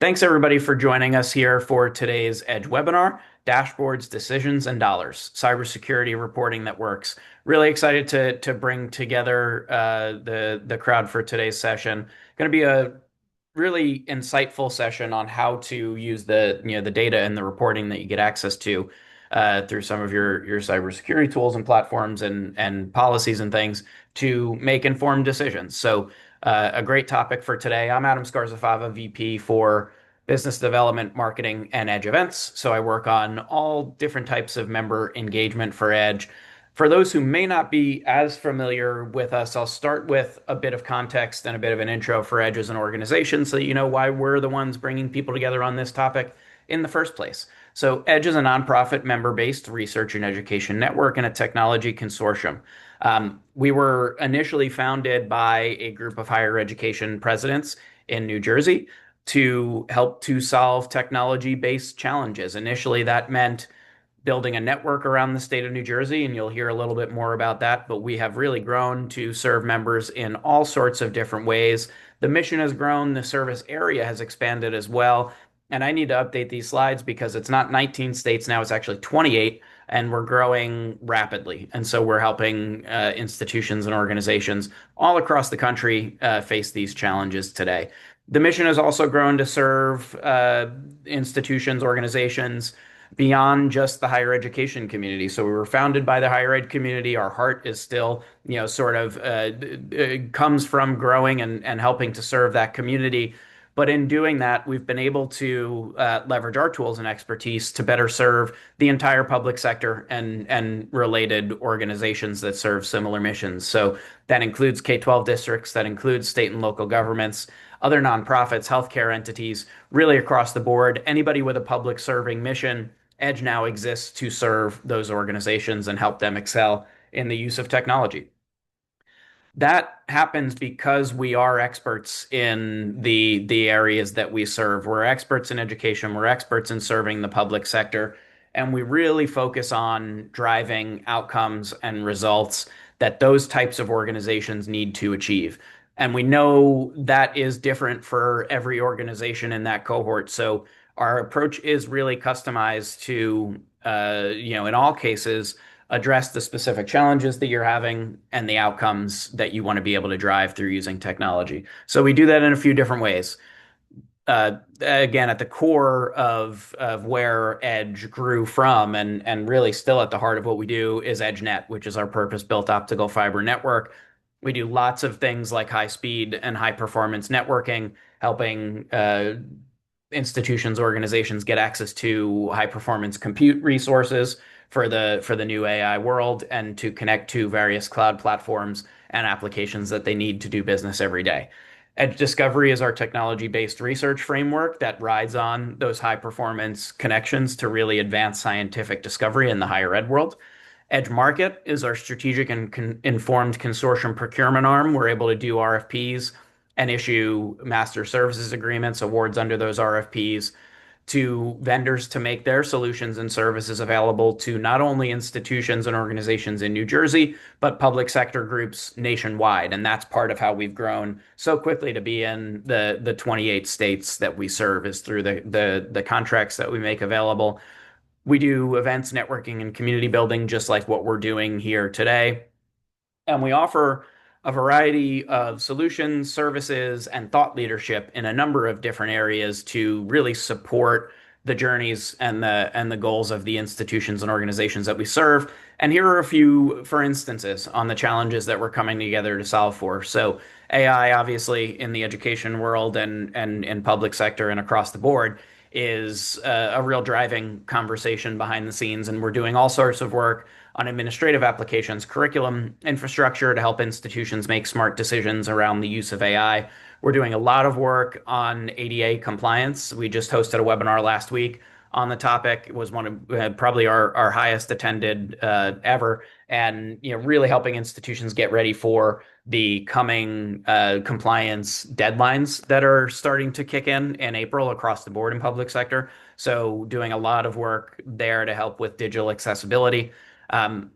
Thanks everybody for joining us here for today's Edge webinar, Dashboards, Decisions, and Dollars, Cybersecurity Reporting That Works. Really excited to bring together the crowd for today's session. Going to be a really insightful session on how to use the data and the reporting that you get access to through some of your cybersecurity tools and platforms and policies and things to make informed decisions. So a great topic for today. I'm Adam Scarzafava, VP for Business Development, Marketing, and Edge Events. So I work on all different types of member engagement for Edge. For those who may not be as familiar with us, I'll start with a bit of context and a bit of an intro for Edge as an organization so that you know why we're the ones bringing people together on this topic in the first place. So, Edge is a nonprofit member based research and education network and a technology consortium. We were initially founded by a group of higher education presidents in New Jersey to help to solve technology based challenges. Initially, that meant building a network around the state of New Jersey, and you'll hear a little bit more about that. But we have really grown to serve members in all sorts of different ways. The mission has grown, the service area has expanded as well. And I need to update these slides because it's not 19 states now, it's actually 28, and we're growing rapidly. And so we're helping institutions and organizations all across the country face these challenges today. The mission has also grown to serve institutions, organizations, beyond just the higher education community. So we were founded by the higher ed community. Our heart is still, sort of comes from growing and helping to serve that community. But in doing that, we've been able to leverage our tools and expertise to better serve the entire public sector and related organizations that serve similar missions. So that includes K-12 districts, that includes state and local governments, other nonprofits, healthcare entities, really across the board. Anybody with a public serving mission, Edge now exists to serve those organizations and help them excel in the use of technology. That happens because we are experts in the areas that we serve. We're experts in education, we're experts in serving the public sector, and we really focus on driving outcomes and results that those types of organizations need to achieve. And we know that is different for every organization in that cohort. So our approach is really customized to, in all cases, address the specific challenges that you're having and the outcomes that you want to be able to drive through using technology. So we do that in a few different ways. Again, at the core of where Edge grew from and really still at the heart of what we do is EdgeNet, which is our purpose-built optical fiber network. We do lots of things like high speed and high performance networking, helping institutions, organizations get access to high performance compute resources for the new AI world and to connect to various cloud platforms and applications that they need to do business every day. Edge Discovery is our technology-based research framework that rides on those high-performance connections to really advance scientific discovery in the higher ed world. Edge Market is our strategic and informed consortium procurement arm. We're able to do RFPs and issue master services agreements, awards under those RFPs to vendors to make their solutions and services available to not only institutions and organizations in New Jersey, but public sector groups nationwide. And that's part of how we've grown so quickly to be in the 28 states that we serve is through the contracts that we make available. We do events, networking, and community building, just like what we're doing here today. And we offer a variety of solutions, services, and thought leadership in a number of different areas to really support the journeys and the goals of the institutions and organizations that we serve. And here are a few, for instances, on the challenges that we're coming together to solve for. So AI, obviously, in the education world and in public sector and across the board, is a real driving conversation behind the scenes. And we're doing all sorts of work on administrative applications, curriculum, infrastructure to help institutions make smart decisions around the use of AI. We're doing a lot of work on ADA compliance. We just hosted a webinar last week on the topic. It was one of probably our highest attended ever, and really helping institutions get ready for the coming compliance deadlines that are starting to kick in April across the board in public sector. So doing a lot of work there to help with digital accessibility. Um,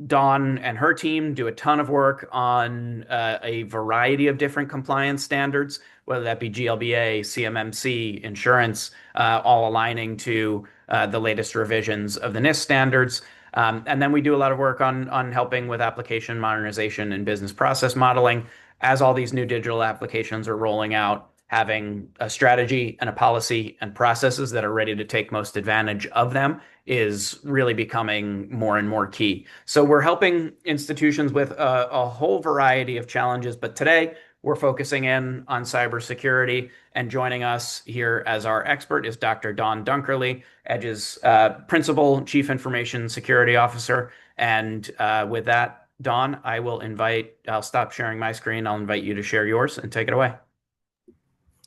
Dawn and her team do a ton of work on a variety of different compliance standards, whether that be GLBA, CMMC, insurance, all aligning to the latest revisions of the NIST standards. And then we do a lot of work on helping with application modernization and business process modeling as all these new digital applications are rolling out, having a strategy and a policy and processes that are ready to take most advantage of them is really becoming more and more key. So we're helping institutions with a whole variety of challenges, but today we're focusing in on cybersecurity. And joining us here as our expert is Dr. Dawn Dunkerley, Edge's Principal Chief Information Security Officer. And with that, Dawn, I'll stop sharing my screen. I'll invite you to share yours and take it away.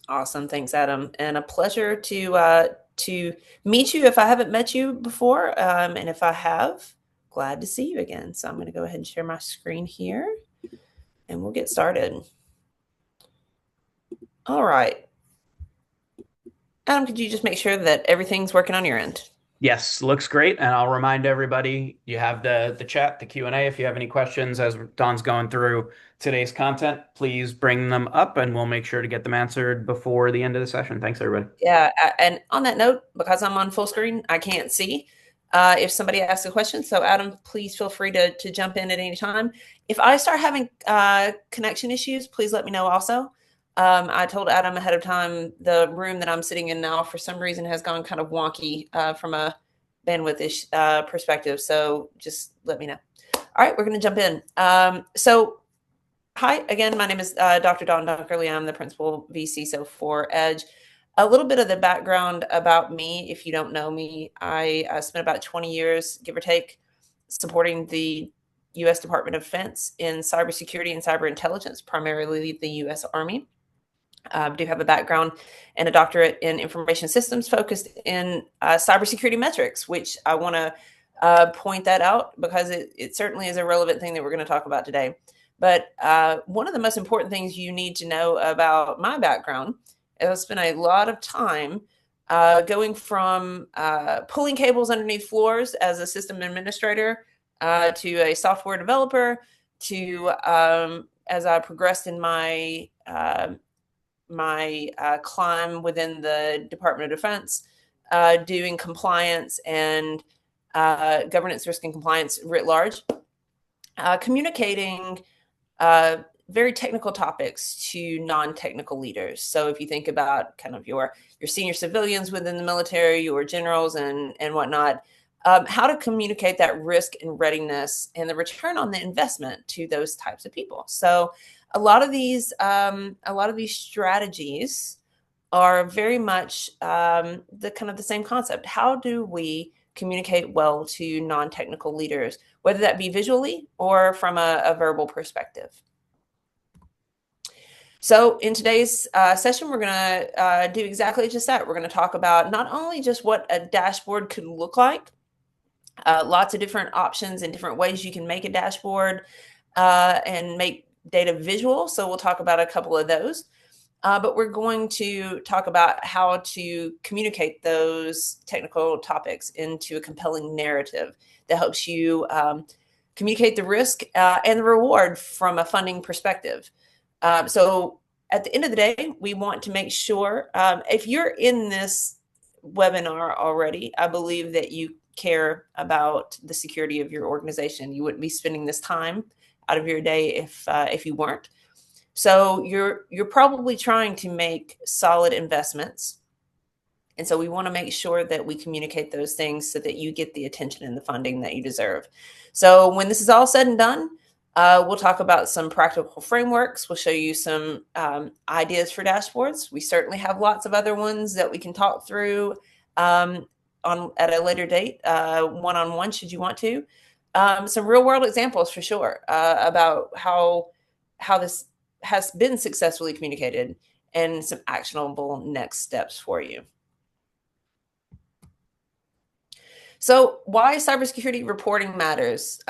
Awesome. Thanks, Adam. And a pleasure to meet you if I haven't met you before. And if I have, glad to see you again. So I'm going to go ahead and share my screen here and we'll get started. All right. Adam, could you just make sure that everything's working on your end? Yes, looks great. And I'll remind everybody you have the chat, the Q&A. If you have any questions as Dawn's going through today's content, please bring them up and we'll make sure to get them answered before the end of the session. Thanks, everybody. Yeah. And on that note, because I'm on full screen, I can't see if somebody asks a question. So Adam, please feel free to jump in at any time. If I start having connection issues, please let me know also. I told Adam ahead of time, the room that I'm sitting in now, for some reason, has gone kind of wonky from a bandwidth perspective. So just let me know. All right, we're going to jump in. So hi, again, my name is Dr. Dawn Dunkerley. I'm the Principal vCISO for Edge. A little bit of the background about me, if you don't know me, I spent about 20 years, give or take, supporting the U.S. Department of Defense in cybersecurity and cyber intelligence, primarily the U.S. Army. Do have a background and a doctorate in information systems focused in cybersecurity metrics, which I want to point that out because it certainly is a relevant thing that we're going to talk about today. But one of the most important things you need to know about my background is I spent a lot of time going from pulling cables underneath floors as a system administrator to a software developer to as I progressed in my climb within the Department of Defense, doing compliance and governance, risk, and compliance writ large, communicating very technical topics to non-technical leaders. So if you think about kind of your senior civilians within the military, your generals and whatnot, how to communicate that risk and readiness and the return on the investment to those types of people. So a lot of these strategies are very much the kind of the same concept. How do we communicate well to non-technical leaders, whether that be visually or from a verbal perspective? So in today's session, we're going to do exactly just that. We're going to talk about not only just what a dashboard could look like, lots of different options and different ways you can make a dashboard and make data visual. So we'll talk about a couple of those. But we're going to talk about how to communicate those technical topics into a compelling narrative that helps you communicate the risk and the reward from a funding perspective. So at the end of the day, we want to make sure if you're in this webinar already, I believe that you care about the security of your organization. You wouldn't be spending this time out of your day if you weren't. So you're probably trying to make solid investments. And so we want to make sure that we communicate those things so that you get the attention and the funding that you deserve. So when this is all said and done, we'll talk about some practical frameworks. We'll show you some ideas for dashboards. We certainly have lots of other ones that we can talk through at a later date, one-on-one, should you want to. Some real world examples for sure about how this has been successfully communicated and some actionable next steps for you. So why cybersecurity reporting matters.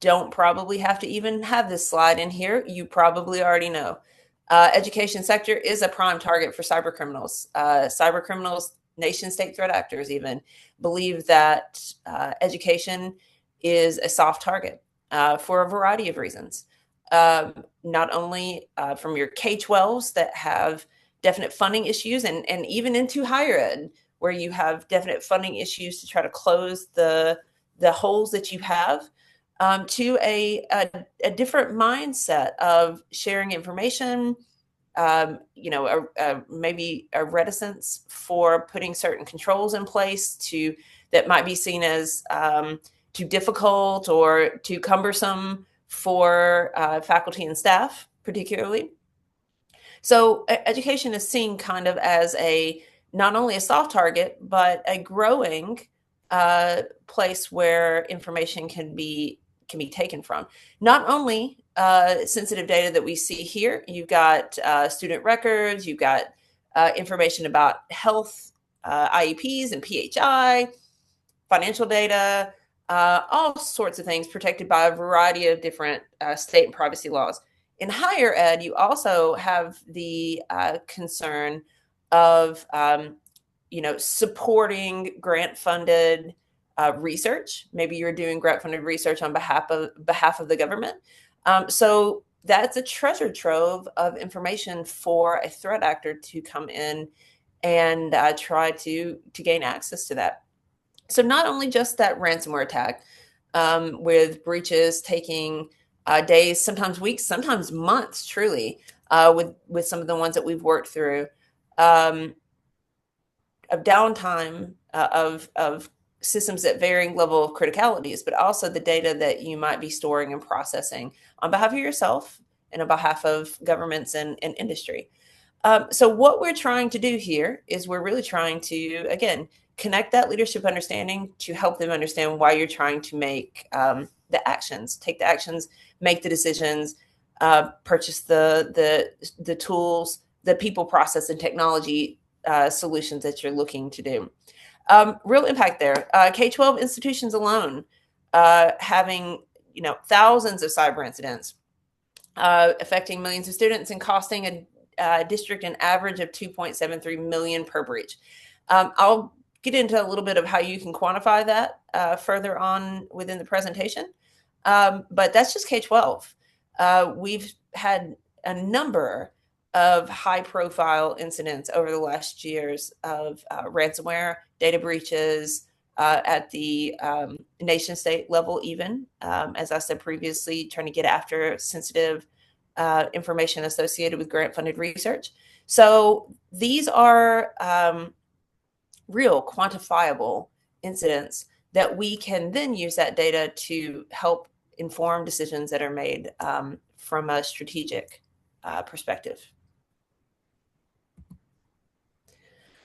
Don't probably have to even have this slide in here. You probably already know. Education sector is a prime target for cyber criminals. Cyber criminals, nation state threat actors even, believe that education is a soft target for a variety of reasons. Not only from your K-12s that have definite funding issues, and even into higher ed, where you have definite funding issues to try to close the holes that you have, to a different mindset of sharing information, maybe a reticence for putting certain controls in place to that might be seen as too difficult or too cumbersome for faculty and staff, particularly. So education is seen kind of as a not only a soft target, but a growing place where information can be taken from. Not only sensitive data that we see here, you've got student records, you've got information about health IEPs and PHI, financial data, all sorts of things protected by a variety of different state and privacy laws. In higher ed, you also have the concern of supporting grant-funded research. Maybe you're doing grant-funded research on behalf of the government. So that's a treasure trove of information for a threat actor to come in and try to gain access to that. So not only just that ransomware attack, with breaches taking days, sometimes weeks, sometimes months, truly, with some of the ones that we've worked through, of downtime of systems at varying level of criticalities, but also the data that you might be storing and processing on behalf of yourself and on behalf of governments and industry. So what we're trying to do here is we're really trying to, again, connect that leadership understanding to help them understand why you're trying to make the actions, take the actions, make the decisions, purchase the tools, the people, process, and technology solutions that you're looking to do. Real impact there. K-12 institutions alone having thousands of cyber incidents affecting millions of students and costing a district an average of 2.73 million per breach. I'll get into a little bit of how you can quantify that further on within the presentation. But that's just K-12. We've had a number of high-profile incidents over the last years of ransomware, data breaches at the nation-state level even. As I said previously, trying to get after sensitive information associated with grant-funded research. So these are real quantifiable incidents that we can then use that data to help inform decisions that are made from a strategic perspective.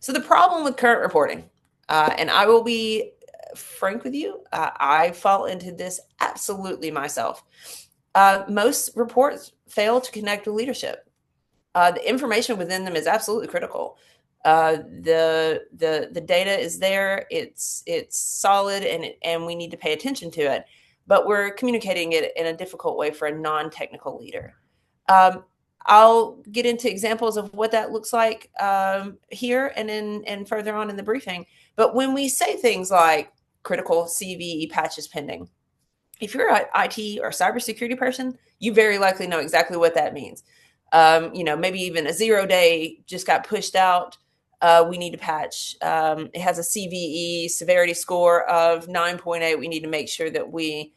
So the problem with current reporting, and I will be frank with you, I fall into this absolutely myself. Most reports fail to connect with leadership. The information within them is absolutely critical. The data is there, it's solid, and we need to pay attention to it. But we're communicating it in a difficult way for a non-technical leader. I'll get into examples of what that looks like here and further on in the briefing. But when we say things like critical CVE patches pending, if you're an IT or cybersecurity person, you very likely know exactly what that means. Maybe even a 0-day just got pushed out. We need to patch. It has a CVE severity score of 9.8. We need to make sure that we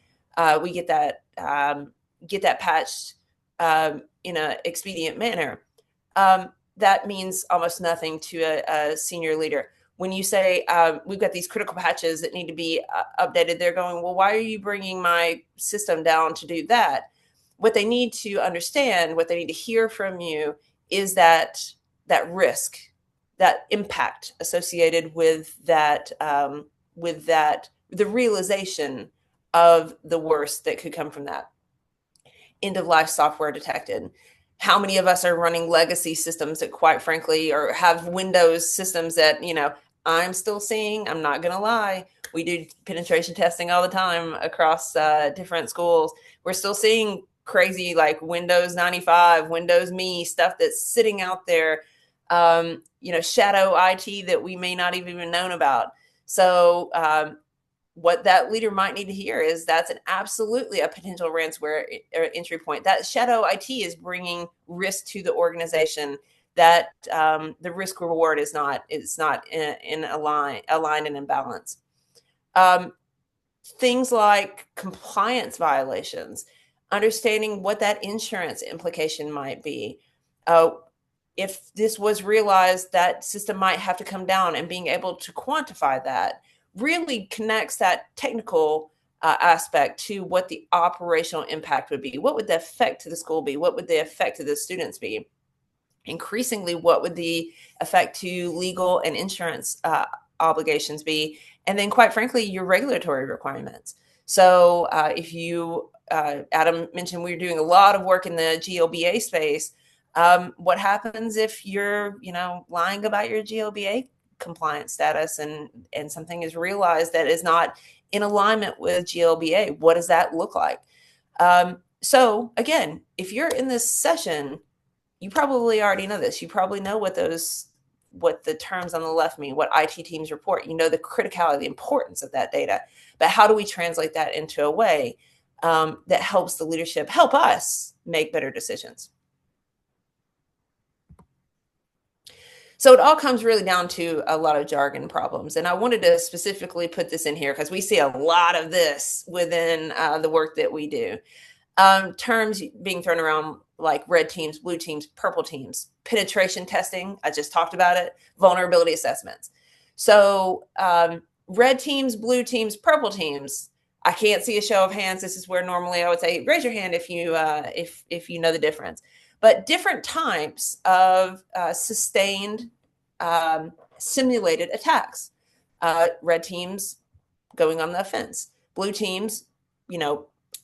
get that patched in an expedient manner. That means almost nothing to a senior leader. When you say we've got these critical patches that need to be updated, they're going, well, why are you bringing my system down to do that? What they need to understand, what they need to hear from you is that risk, that impact associated with that, the realization of the worst that could come from that. End of life software detected. How many of us are running legacy systems that, quite frankly, or have Windows systems that, I'm still seeing? I'm not going to lie. We do penetration testing all the time across different schools. We're still seeing crazy like Windows 95, Windows Me stuff that's sitting out there, shadow IT that we may not have even known about. So what that leader might need to hear is that's absolutely a potential ransomware entry point. That shadow IT is bringing risk to the organization. That the risk reward is not in aligned and in balance. Things like compliance violations, understanding what that insurance implication might be. If this was realized, that system might have to come down, and being able to quantify that really connects that technical aspect to what the operational impact would be. What would the effect to the school be? What would the effect to the students be? Increasingly, what would the effect to legal and insurance obligations be? And then, quite frankly, your regulatory requirements. So if you, Adam mentioned we were doing a lot of work in the GLBA space. What happens if you're, lying about your GLBA compliance status, and something is realized that is not in alignment with GLBA? What does that look like? So again, if you're in this session, you probably already know this. You probably know what the terms on the left mean, what IT teams report. You know the criticality, the importance of that data. But how do we translate that into a way that helps the leadership help us make better decisions? So it all comes really down to a lot of jargon problems. And I wanted to specifically put this in here because we see a lot of this within the work that we do. Terms being thrown around like red teams, blue teams, purple teams, penetration testing. I just talked about it. Vulnerability assessments. So red teams, blue teams, purple teams. I can't see a show of hands. This is where normally I would say raise your hand if you know the difference. But different types of sustained simulated attacks. Red teams going on the offense. Blue teams,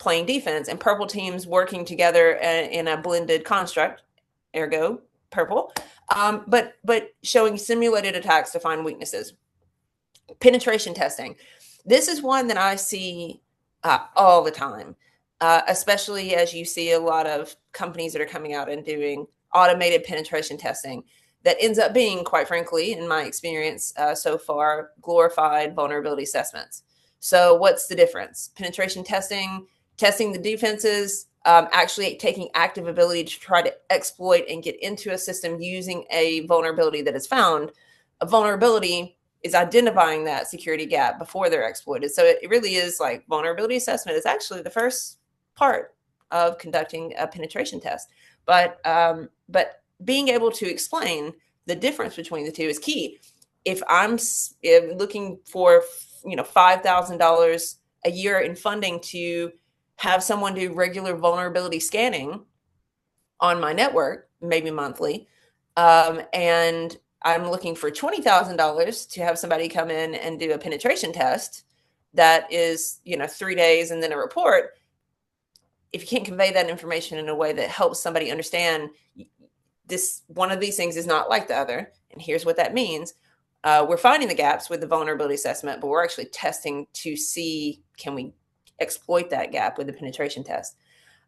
playing defense, and purple teams working together in a blended construct, ergo purple, but showing simulated attacks to find weaknesses. Penetration testing. This is one that I see all the time, especially as you see a lot of companies that are coming out and doing automated penetration testing that ends up being, quite frankly, in my experience so far, glorified vulnerability assessments. So what's the difference? Penetration testing the defenses, actually taking active ability to try to exploit and get into a system using a vulnerability that is found. A vulnerability is identifying that security gap before they're exploited. So it really is like vulnerability assessment is actually the first part of conducting a penetration test. But being able to explain the difference between the two is key. If I'm looking for $5,000 a year in funding to have someone do regular vulnerability scanning on my network, maybe monthly, and I'm looking for $20,000 to have somebody come in and do a penetration test that is 3 days and then a report. If you can't convey that information in a way that helps somebody understand this, one of these things is not like the other, and here's what that means. We're finding the gaps with the vulnerability assessment, but we're actually testing to see, can we exploit that gap with the penetration test?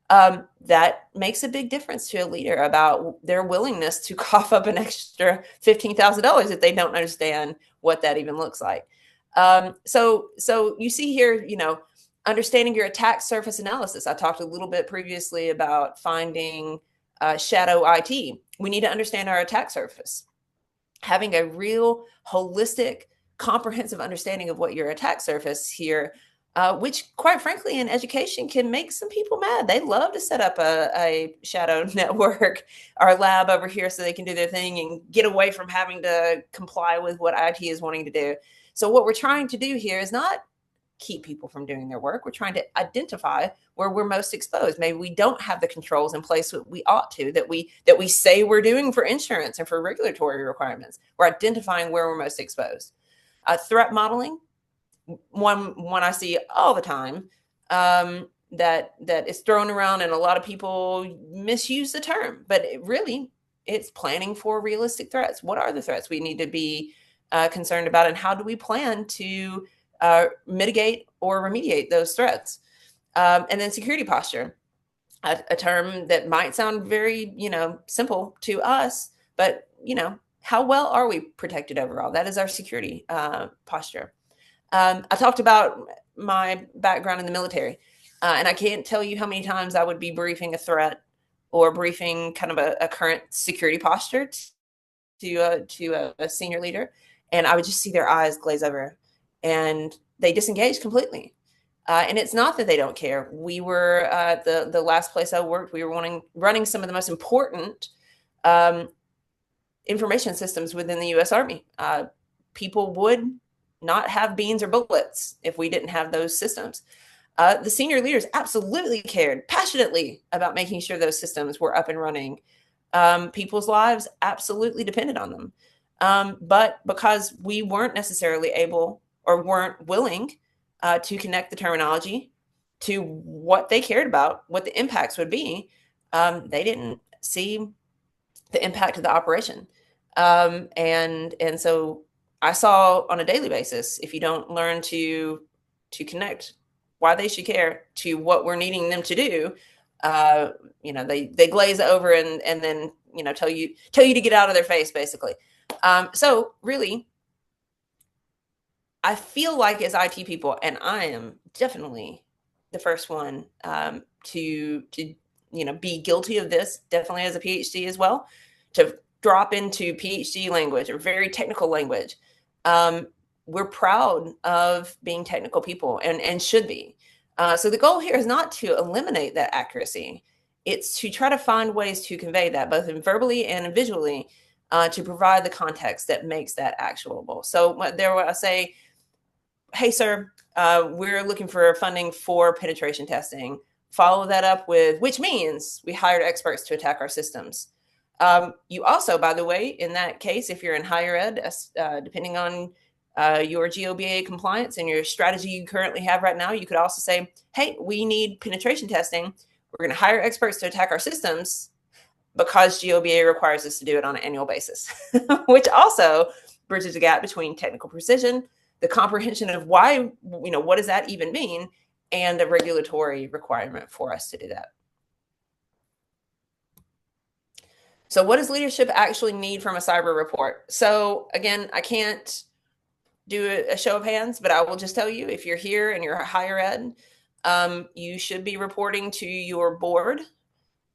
That makes a big difference to a leader about their willingness to cough up an extra $15,000 if they don't understand what that even looks like. So you see here, understanding your attack surface analysis. I talked a little bit previously about finding shadow IT. We need to understand our attack surface. Having a real holistic, comprehensive understanding of what your attack surface here, which quite frankly in education can make some people mad. They love to set up a shadow network or lab over here so they can do their thing and get away from having to comply with what IT is wanting to do. So what we're trying to do here is not keep people from doing their work. We're trying to identify where we're most exposed. Maybe we don't have the controls in place that we ought to, that we say we're doing for insurance and for regulatory requirements. We're identifying where we're most exposed. Threat modeling, one I see all the time, that is thrown around, and a lot of people misuse the term, but it's planning for realistic threats. What are the threats we need to be concerned about, and how do we plan to mitigate or remediate those threats? And then security posture, a term that might sound very, simple to us, but, how well are we protected overall? That is our security posture. I talked about my background in the military, and I can't tell you how many times I would be briefing a threat or briefing kind of a current security posture to a senior leader, and I would just see their eyes glaze over, and they disengage completely. And it's not that they don't care. We were the last place I worked. We were running some of the most important um, information systems within the U.S. Army. People would not have beans or bullets if we didn't have those systems. The senior leaders absolutely cared passionately about making sure those systems were up and running. People's lives absolutely depended on them. But because we weren't necessarily able or weren't willing to connect the terminology to what they cared about, what the impacts would be, they didn't see the impact of the operation. And so I saw on a daily basis, if you don't learn to connect why they should care to what we're needing them to do, uh, they glaze over and then tell you to get out of their face, basically. So really, I feel like as IT people, and I am definitely the first one to be guilty of this, definitely as a PhD as well, to drop into PhD language or very technical language. Um, we're proud of being technical people and should be. So the goal here is not to eliminate that accuracy. It's to try to find ways to convey that both in verbally and visually to provide the context that makes that actionable. So there I say, hey, sir, we're looking for funding for penetration testing. Follow that up with, which means we hired experts to attack our systems. You also, by the way, in that case, if you're in higher ed, depending on your GOBA compliance and your strategy you currently have right now, you could also say, hey, we need penetration testing. We're going to hire experts to attack our systems because GOBA requires us to do it on an annual basis, which also bridges the gap between technical precision, the comprehension of why, what does that even mean, and a regulatory requirement for us to do that. So what does leadership actually need from a cyber report? So again, I can't do a show of hands, but I will just tell you, if you're here and you're higher ed, you should be reporting to your board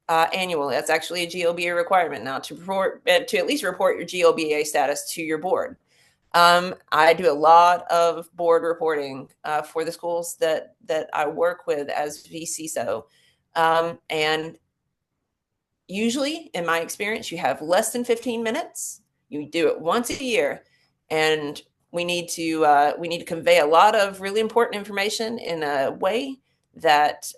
annually. That's actually a GLBA requirement now to at least report your GLBA status to your board. I do a lot of board reporting for the schools that I work with as vCISO. And usually, in my experience, you have less than 15 minutes. You do it once a year, and we need to convey a lot of really important information in a way that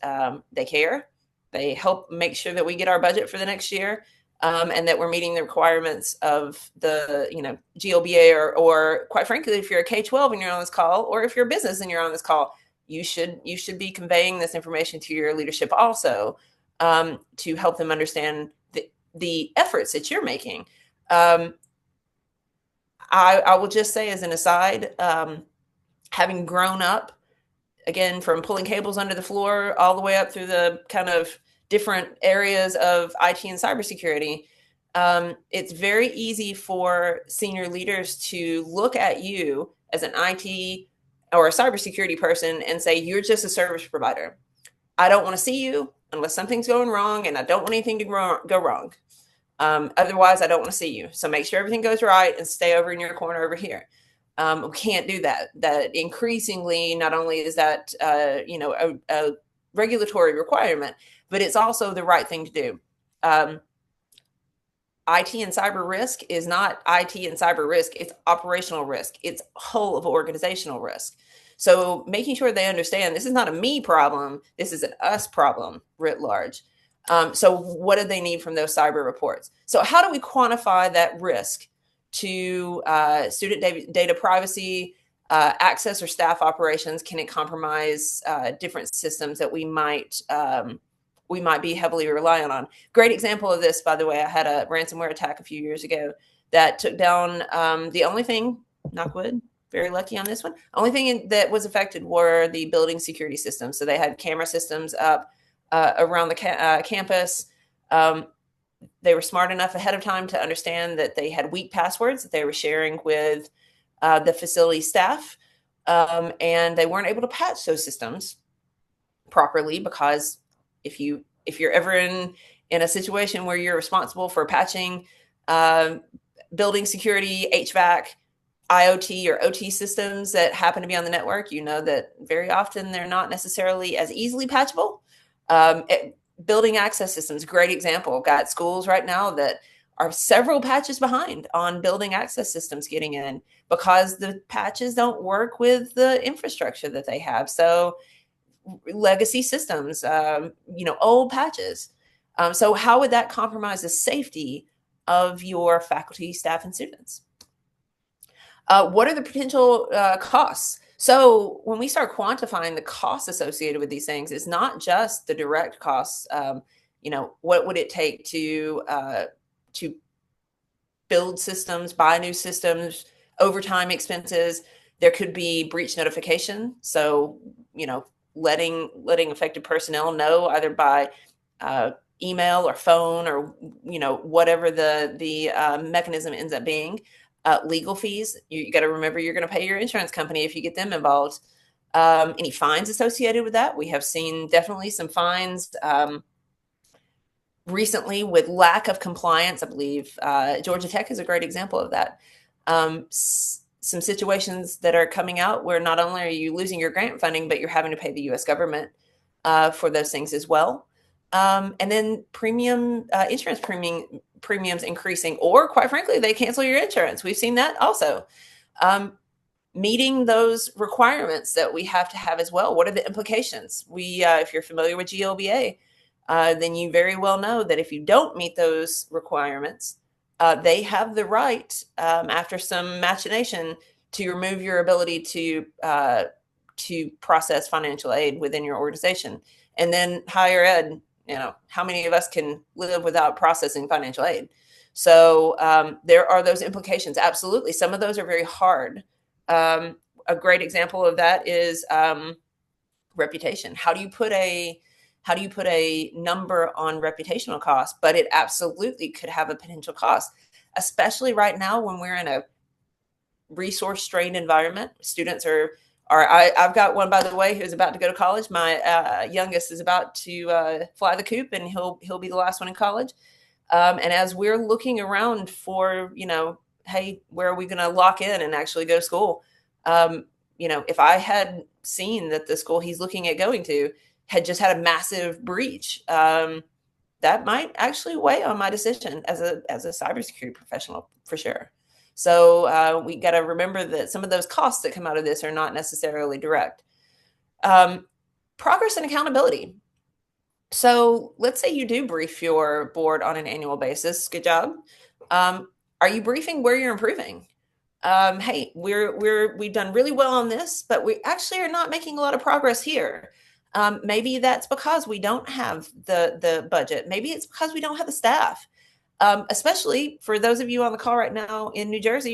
they care. They help make sure that we get our budget for the next year, and that we're meeting the requirements of the GLBA or quite frankly, if you're a K-12 and you're on this call, or if you're a business and you're on this call, you should be conveying this information to your leadership also, to help them understand the efforts that you're making. I will just say as an aside, having grown up, again, from pulling cables under the floor all the way up through the kind of different areas of IT and cybersecurity, it's very easy for senior leaders to look at you as an IT or a cybersecurity person and say, you're just a service provider. I don't want to see you unless something's going wrong, and I don't want anything to go wrong. Otherwise, I don't want to see you. So make sure everything goes right and stay over in your corner over here. We can't do that. That increasingly, not only is that a regulatory requirement, but it's also the right thing to do. IT and cyber risk is not IT and cyber risk, it's operational risk. It's whole of organizational risk. So making sure they understand this is not a me problem, this is an us problem writ large. So what do they need from those cyber reports? So how do we quantify that risk to student data privacy, access or staff operations? Can it compromise different systems that we might be heavily reliant on? Great example of this, by the way, I had a ransomware attack a few years ago that took down the only thing, knock wood, very lucky on this one, only thing that was affected were the building security systems. So they had camera systems up around the campus. They were smart enough ahead of time to understand that they had weak passwords that they were sharing with the facility staff. and they weren't able to patch those systems properly because if you're ever in a situation where you're responsible for patching uh, building security, HVAC, IoT or OT systems that happen to be on the network, you know that very often they're not necessarily as easily patchable. Building access systems, great example. Got schools right now that are several patches behind on building access systems getting in because the patches don't work with the infrastructure that they have. So legacy systems, old patches. So how would that compromise the safety of your faculty, staff, and students? What are the potential costs? So when we start quantifying the costs associated with these things, it's not just the direct costs. What would it take to build systems, buy new systems, overtime expenses? There could be breach notification. So letting affected personnel know either by email or phone or whatever the mechanism ends up being. Legal fees, you got to remember you're going to pay your insurance company if you get them involved. Any fines associated with that? We have seen definitely some fines recently with lack of compliance. I believe Georgia Tech is a great example of that. Some situations that are coming out where not only are you losing your grant funding, but you're having to pay the U.S. government for those things as well. And then insurance premiums increasing, or quite frankly, they cancel your insurance. We've seen that also. Meeting those requirements that we have to have as well. What are the implications? If you're familiar with GLBA, then you very well know that if you don't meet those requirements, they have the right, after some machination, to remove your ability to process financial aid within your organization. And then higher ed, how many of us can live without processing financial aid? So there are those implications. Absolutely. Some of those are very hard. A great example of that is reputation. How do you put a number on reputational cost? But it absolutely could have a potential cost, especially right now when we're in a resource strained environment. Students I've got one, by the way, who's about to go to college. My youngest is about to fly the coop, and he'll be the last one in college. And as we're looking around for, hey, where are we going to lock in and actually go to school? If I had seen that the school he's looking at going to had just had a massive breach, that might actually weigh on my decision as a cybersecurity professional for sure. So we got to remember that some of those costs that come out of this are not necessarily direct. Progress and accountability. So let's say you do brief your board on an annual basis. Good job. Are you briefing where you're improving? Hey, we've done really well on this, but we actually are not making a lot of progress here. Maybe that's because we don't have the budget. Maybe it's because we don't have the staff. Especially for those of you on the call right now in New Jersey,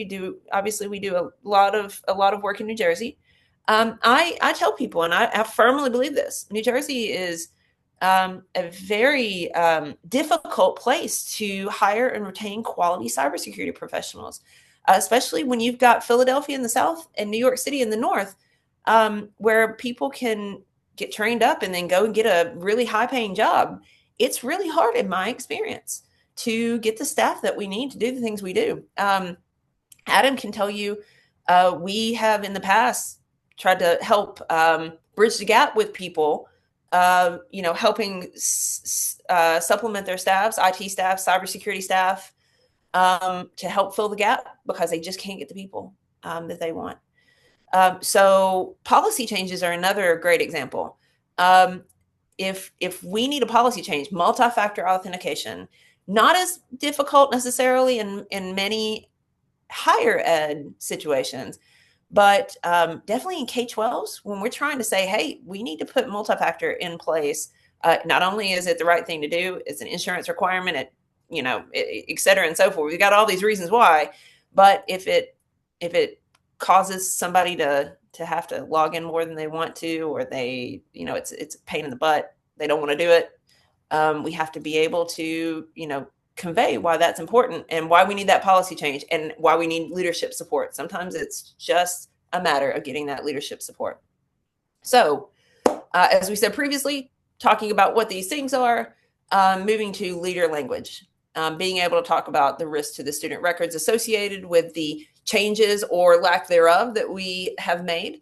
we do a lot of work in New Jersey. I tell people, and I firmly believe this: New Jersey is a very difficult place to hire and retain quality cybersecurity professionals, especially when you've got Philadelphia in the south and New York City in the north, where people can get trained up and then go and get a really high-paying job. It's really hard, in my experience, to get the staff that we need to do the things we do. Adam can tell you, we have in the past tried to help bridge the gap with people, helping supplement their staffs, IT staff, cybersecurity staff, to help fill the gap because they just can't get the people that they want. So policy changes are another great example. If we need a policy change, multi-factor authentication, not as difficult necessarily in many higher ed situations, but definitely in K-12s, when we're trying to say, hey, we need to put multi-factor in place. Not only is it the right thing to do, it's an insurance requirement, et cetera and so forth. We've got all these reasons why, but if it causes somebody to have to log in more than they want to, or it's a pain in the butt, they don't want to do it. We have to be able to, convey why that's important and why we need that policy change and why we need leadership support. Sometimes it's just a matter of getting that leadership support. So as we said previously, talking about what these things are, moving to leader language, being able to talk about the risks to the student records associated with the changes or lack thereof that we have made,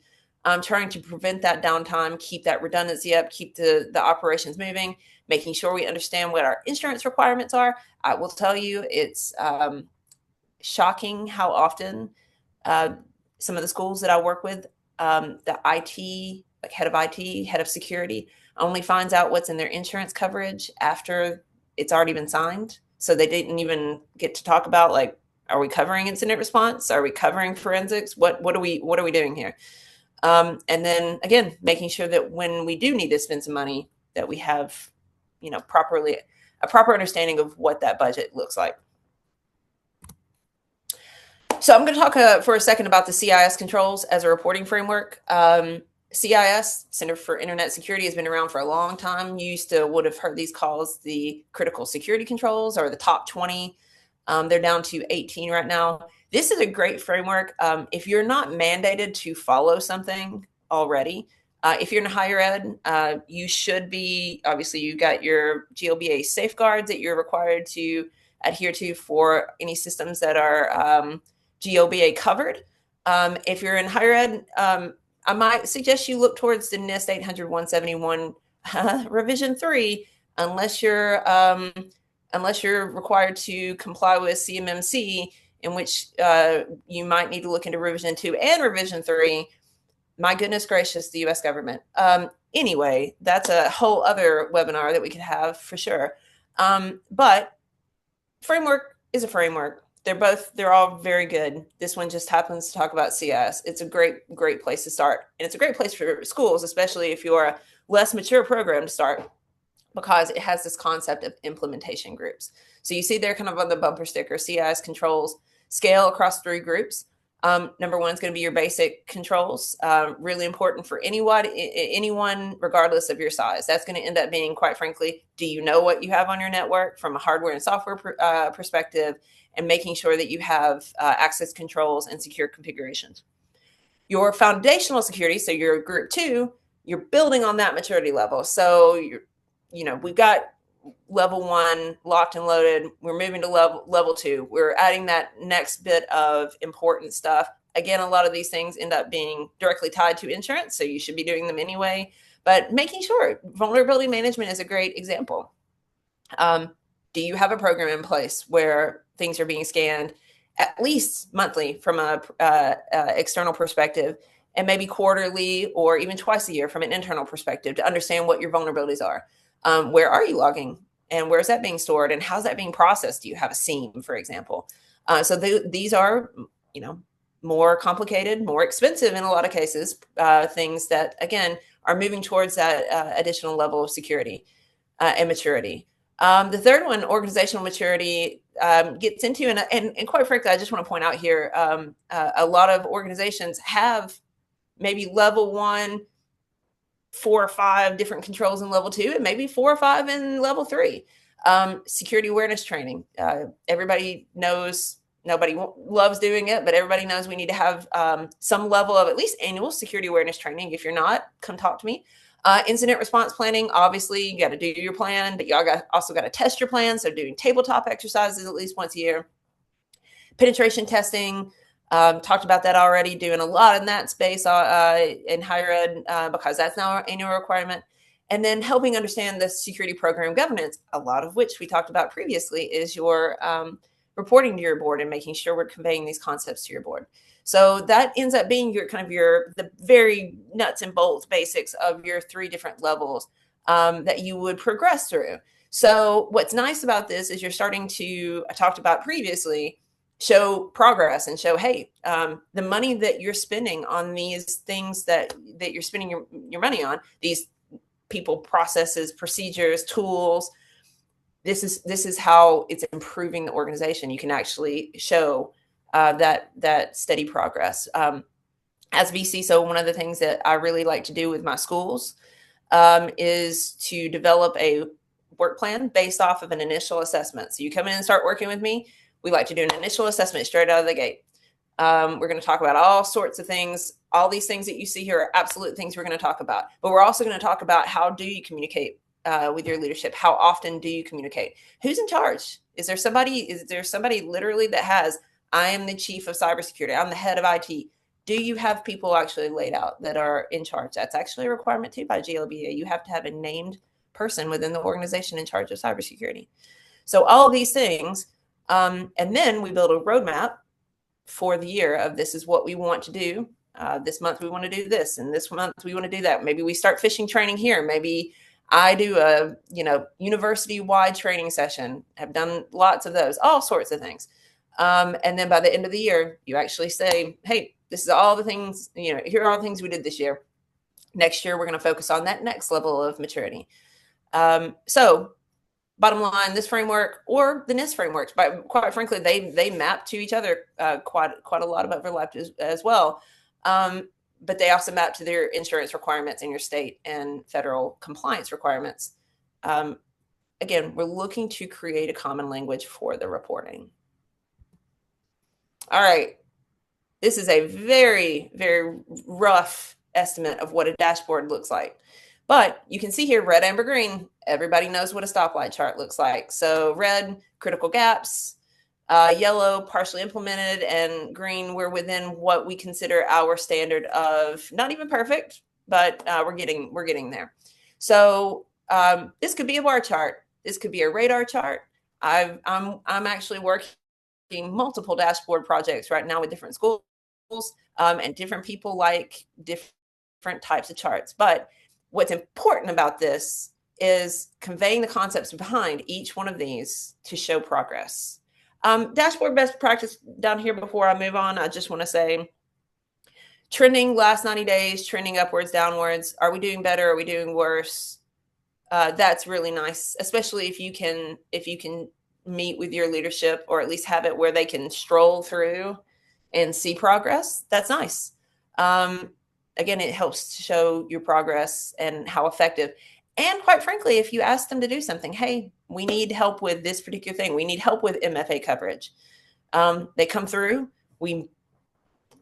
trying to prevent that downtime, keep that redundancy up, keep the operations moving, making sure we understand what our insurance requirements are. I will tell you, it's shocking how often some of the schools that I work with, the IT, like head of IT, head of security, only finds out what's in their insurance coverage after it's already been signed. So they didn't even get to talk about, like, are we covering incident response? Are we covering forensics? What are we doing here? And then again, making sure that when we do need to spend some money, that we have, a proper understanding of what that budget looks like. So I'm going to talk for a second about the CIS controls as a reporting framework. CIS, Center for Internet Security, has been around for a long time. You would have heard these calls the critical security controls, or the top 20. They're down to 18 right now. This is a great framework. If you're not mandated to follow something already, if you're in higher ed, you should be, obviously you've got your GLBA safeguards that you're required to adhere to for any systems that are GLBA covered. If you're in higher ed, I might suggest you look towards the NIST 800-171 revision 3, unless you're required to comply with CMMC, in which you might need to look into revision 2 and revision 3. My goodness gracious, the U.S. government. Anyway, that's a whole other webinar that we could have for sure. But framework is a framework. They're all very good. This one just happens to talk about CIS. It's a great place to start. And it's a great place for schools, especially if you're a less mature program, to start, because it has this concept of implementation groups. So you see there kind of on the bumper sticker, CIS controls scale across 3 groups. Number 1 is going to be your basic controls, really important for anyone, regardless of your size. That's going to end up being, quite frankly, do you know what you have on your network from a hardware and software perspective, and making sure that you have access controls and secure configurations. Your foundational security, so your group 2, you're building on that maturity level. So we've got level 1 locked and loaded. We're moving to level 2. We're adding that next bit of important stuff. Again, a lot of these things end up being directly tied to insurance, so you should be doing them anyway. But making sure vulnerability management is a great example. Do you have a program in place where things are being scanned at least monthly from a external perspective, and maybe quarterly or even twice a year from an internal perspective, to understand what your vulnerabilities are? Where are you logging, and where is that being stored, and how's that being processed? Do you have a seam, for example? So these are, more complicated, more expensive in a lot of cases, things that, again, are moving towards that additional level of security and maturity. The third one, organizational maturity, gets into, and quite frankly, I just want to point out here, a lot of organizations have maybe level 1, 4 or 5 different controls in level 2, and maybe 4 or 5 in level 3. Security awareness training. Everybody knows, nobody loves doing it, but everybody knows we need to have some level of at least annual security awareness training. If you're not, come talk to me. Incident response planning, obviously you got to do your plan, but y'all also got to test your plan. So doing tabletop exercises at least once a year. Penetration testing, talked about that already, doing a lot in that space in higher ed, because that's now our annual requirement. And then helping understand the security program governance, a lot of which we talked about previously, is your reporting to your board and making sure we're conveying these concepts to your board. So that ends up being the very nuts and bolts basics of your 3 different levels that you would progress through. So what's nice about this is you're starting to, I talked about previously, show progress and show, hey, the money that you're spending on these things that you're spending your money on, these people, processes, procedures, tools, this is how it's improving the organization. You can actually show that steady progress. As VC, so one of the things that I really like to do with my schools is to develop a work plan based off of an initial assessment. So you come in and start working with me. We like to do an initial assessment straight out of the gate. We're going to talk about all sorts of things. All these things that you see here are absolute things we're going to talk about. But we're also going to talk about how do you communicate with your leadership? How often do you communicate? Who's in charge? Is there somebody literally that has, I am the chief of cybersecurity, I'm the head of IT? Do you have people actually laid out that are in charge? That's actually a requirement too by GLBA. You have to have a named person within the organization in charge of cybersecurity. So all of these things, and then we build a roadmap for the year of this is what we want to do. This month we want to do this, and this month we want to do that. Maybe we start phishing training here. Maybe I do a university-wide training session. Have done lots of those, all sorts of things. And then by the end of the year, you actually say, hey, this is all the things, here are all the things we did this year. Next year, we're going to focus on that next level of maturity. So bottom line, this framework or the NIST frameworks, but quite frankly, they map to each other, quite a lot of overlap as well. But they also map to their insurance requirements in your state and federal compliance requirements. Again, we're looking to create a common language for the reporting. All right. This is a very, very rough estimate of what a dashboard looks like. But you can see here, red, amber, green. Everybody knows what a stoplight chart looks like. So red, critical gaps, yellow, partially implemented, and green, we're within what we consider our standard of not even perfect, but we're getting there. So this could be a bar chart. This could be a radar chart. I'm actually working multiple dashboard projects right now with different schools, and different people like different types of charts. But what's important about this is conveying the concepts behind each one of these to show progress. Dashboard best practice down here before I move on, I just want to say trending last 90 days, trending upwards, downwards. Are we doing better? Are we doing worse? That's really nice, especially if you can meet with your leadership, or at least have it where they can stroll through and see progress. That's nice. Again, it helps to show your progress and how effective. And quite frankly, if you ask them to do something, hey, we need help with this particular thing. We need help with MFA coverage. They come through. We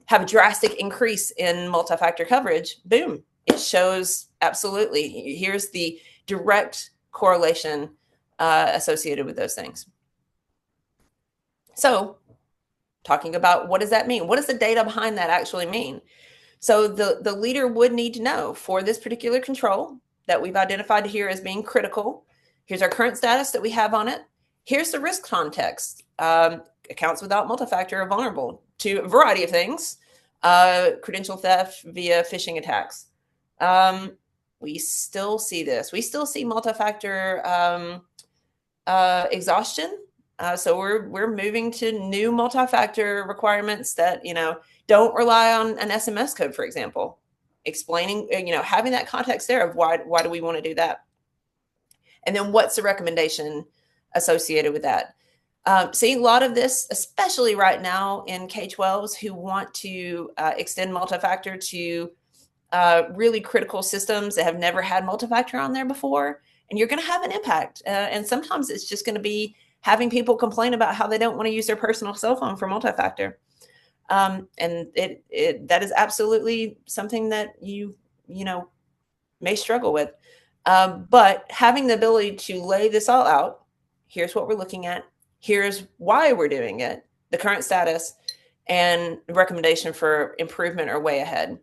have a drastic increase in multi-factor coverage. Boom. It shows absolutely. Here's the direct correlation associated with those things. So talking about what does that mean? What does the data behind that actually mean? So the leader would need to know for this particular control that we've identified here as being critical. Here's our current status that we have on it. Here's the risk context. Accounts without multi-factor are vulnerable to a variety of things. Credential theft via phishing attacks. We still see this. We still see multi-factor exhaustion. So we're moving to new multi-factor requirements that, don't rely on an SMS code, for example, explaining, having that context there of why do we want to do that? And then what's the recommendation associated with that? Seeing a lot of this, especially right now in K-12s who want to extend multi-factor to really critical systems that have never had multi-factor on there before. And you're going to have an impact. And sometimes it's just going to be having people complain about how they don't want to use their personal cell phone for multi-factor. And that is absolutely something that you may struggle with. But having the ability to lay this all out, here's what we're looking at, here's why we're doing it, the current status, and the recommendation for improvement or way ahead.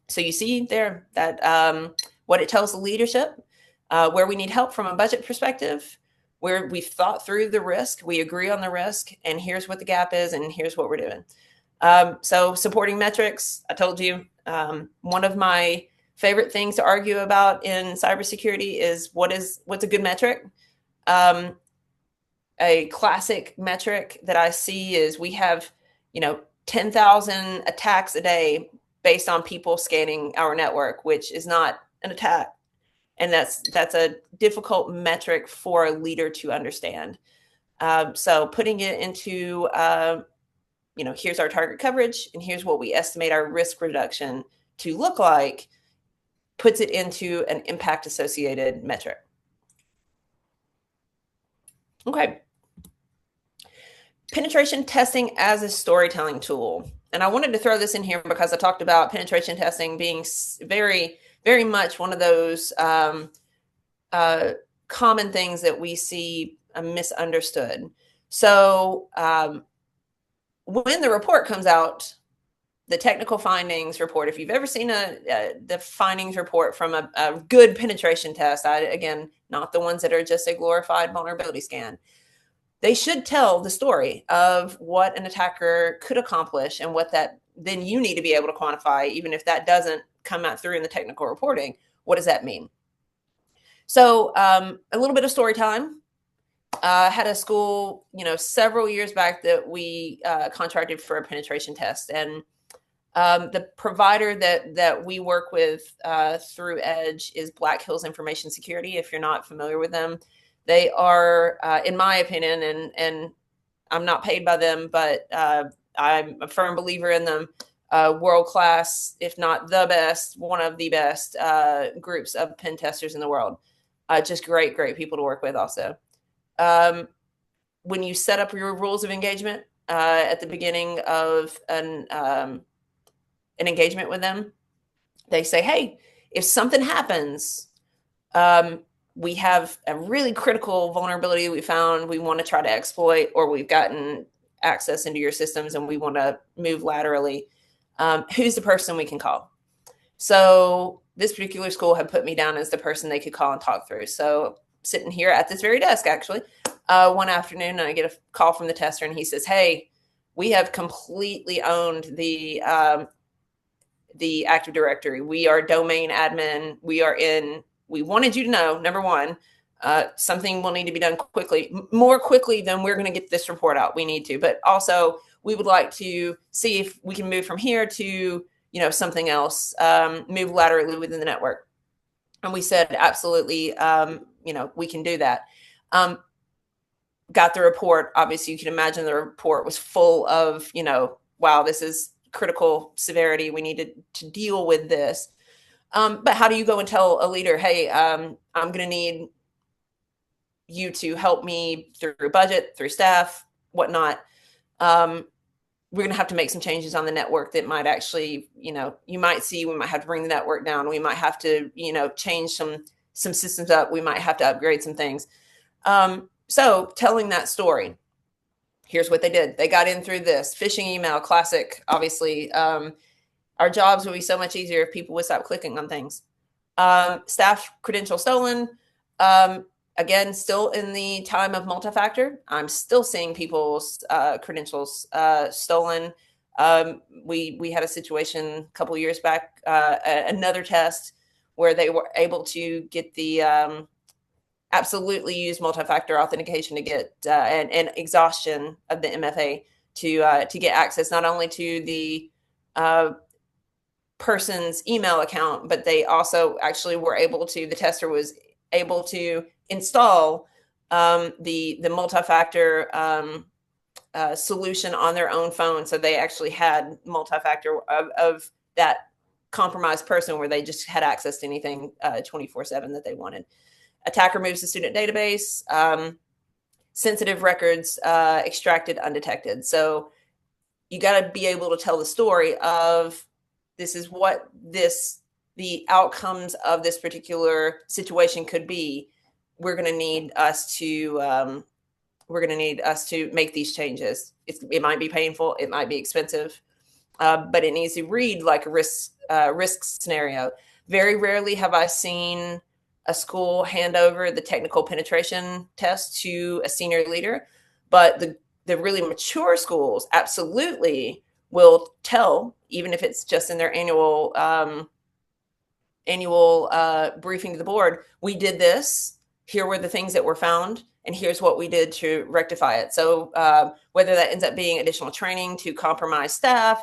So you see there that what it tells the leadership, where we need help from a budget perspective, where we've thought through the risk, we agree on the risk, and here's what the gap is, and here's what we're doing. So supporting metrics, I told you, one of my favorite things to argue about in cybersecurity is what's a good metric. A classic metric that I see is we have, 10,000 attacks a day based on people scanning our network, which is not an attack. And that's a difficult metric for a leader to understand. So putting it into, here's our target coverage and here's what we estimate our risk reduction to look like, puts it into an impact associated metric. Okay. Penetration testing as a storytelling tool. And I wanted to throw this in here because I talked about penetration testing being very, very much one of those common things that we see misunderstood. So when the report comes out, the technical findings report, if you've ever seen the findings report from a good penetration test, again, not the ones that are just a glorified vulnerability scan, they should tell the story of what an attacker could accomplish and what that then you need to be able to quantify, even if that doesn't come out through in the technical reporting. What does that mean? So a little bit of story time. Had a school, several years back that we contracted for a penetration test, and the provider that we work with through Edge is Black Hills Information Security. If you're not familiar with them, they are, in my opinion, and I'm not paid by them, but I'm a firm believer in them. World class, if not the best, one of the best groups of pen testers in the world. Just great people to work with. Also, when you set up your rules of engagement at the beginning of an engagement with them, they say, hey, if something happens, we have a really critical vulnerability we found, we want to try to exploit, or we've gotten access into your systems and we want to move laterally, who's the person we can call? So this particular school had put me down as the person they could call and talk through. So sitting here at this very desk, actually, one afternoon, I get a call from the tester, and he says, hey, we have completely owned the Active Directory. We are domain admin. We wanted you to know, number one, something will need to be done quickly, more quickly than we're going to get this report out. We need to, but also we would like to see if we can move from here to, something else, move laterally within the network. And we said, absolutely, we can do that. Got the report. Obviously, you can imagine the report was full of, wow, this is critical severity. We needed to deal with this. But how do you go and tell a leader, hey, I'm going to need you to help me through budget, through staff, whatnot. We're going to have to make some changes on the network that might actually, you might see, we might have to bring the network down. We might have to, change some systems up. We might have to upgrade some things. So telling that story, here's what they did. They got in through this phishing email, classic, obviously. Our jobs would be so much easier if people would stop clicking on things. Staff credential stolen. Again, still in the time of multi-factor. I'm still seeing people's credentials stolen. We had a situation a couple of years back, another test where they were able to get the absolutely use multi-factor authentication to get and exhaustion of the MFA to get access not only to the person's email account, but they also actually were able to, the tester was able to install the multi-factor solution on their own phone. So they actually had multi-factor of that compromised person where they just had access to anything 24/7 that they wanted. Attacker moves the student database, sensitive records extracted undetected. So you got to be able to tell the story of this is what the outcomes of this particular situation could be. We're going to need us to make these changes. It might be painful, it might be expensive, but it needs to read like a risk scenario. Very rarely have I seen a school hand over the technical penetration test to a senior leader, but the really mature schools absolutely will tell, even if it's just in their annual briefing to the board, we did this, here were the things that were found, and here's what we did to rectify it. So whether that ends up being additional training to compromise staff,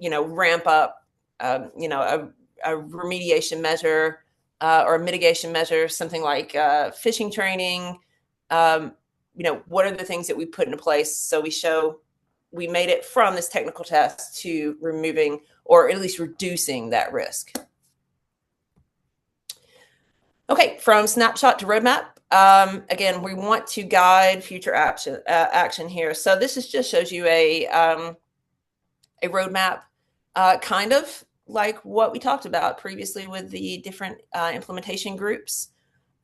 ramp up, a remediation measure or a mitigation measure, something like phishing training, what are the things that we put into place so we made it from this technical test to removing or at least reducing that risk. Okay, from snapshot to roadmap. Again, we want to guide future action here. So this just shows you a a roadmap, kind of like what we talked about previously with the different implementation groups